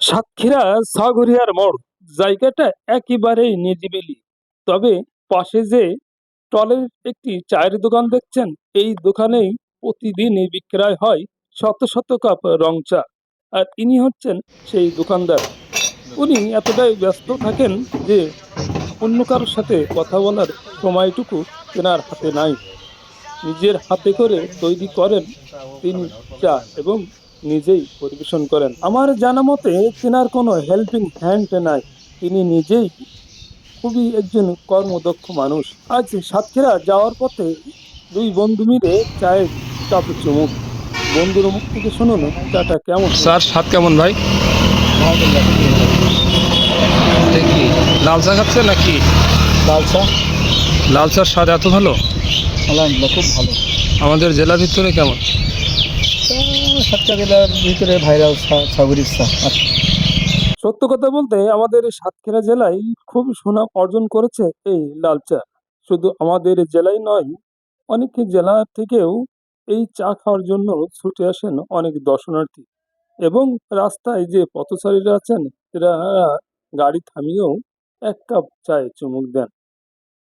সাতক্ষীরা সাগরিয়ার মোড় জায়গাটা একেবারেই নিজিবিলি। তবে পাশে যে টলের একটি চায়ের দোকান দেখছেন, এই দোকানেই প্রতিদিনই বিক্রয় হয় শত শত কাপ রং চা। আর ইনি হচ্ছেন সেই দোকানদার। উনি এতটাই ব্যস্ত থাকেন যে অন্য কারোর সাথে কথা বলার সময়টুকু তেনার হাতে নাই। নিজের হাতে করে তৈরি করেন তিনি চা এবং নিজেই পরিবেশন করেন। আমার জানা মতে তেনার কোনো হেল্পিং হ্যান্ড নাই। তিনি নিজেই খুবই একজন কর্মদক্ষ মানুষ। আজ সাতক্ষীরা যাওয়ার পথে দুই বন্ধু মিলে চায়ের কাপে চুমুক। বন্ধুর মুখ থেকে শুনুন চাটা কেমন স্যার হয়েছে। স্বাদ কেমন ভাই? এটা কি লাল চা খাচ্ছে নাকি? লাল চা। লাল চার স্বাদ এত ভালো? আলহামদুলিল্লাহ, খুব ভালো। আমাদের জেলার ভিতরে কেমন? সাতটা জেলার ভিতরে ভাইরাল চা, সাগরিক চা। সত্য কথা বলতে আমাদের সাতক্ষীরা জেলায় খুব সুনাম অর্জন করেছে এই লাল চা। শুধু আমাদের জেলায় নয়, অনেক জেলা থেকেও এই চা খাওয়ার জন্য ছুটে আসেন অনেক দর্শনার্থী। এবং রাস্তায় যে পথচারীরা আছেন, এরা গাড়ি থামিয়েও এক কাপ চায়ে চুমুক দেন।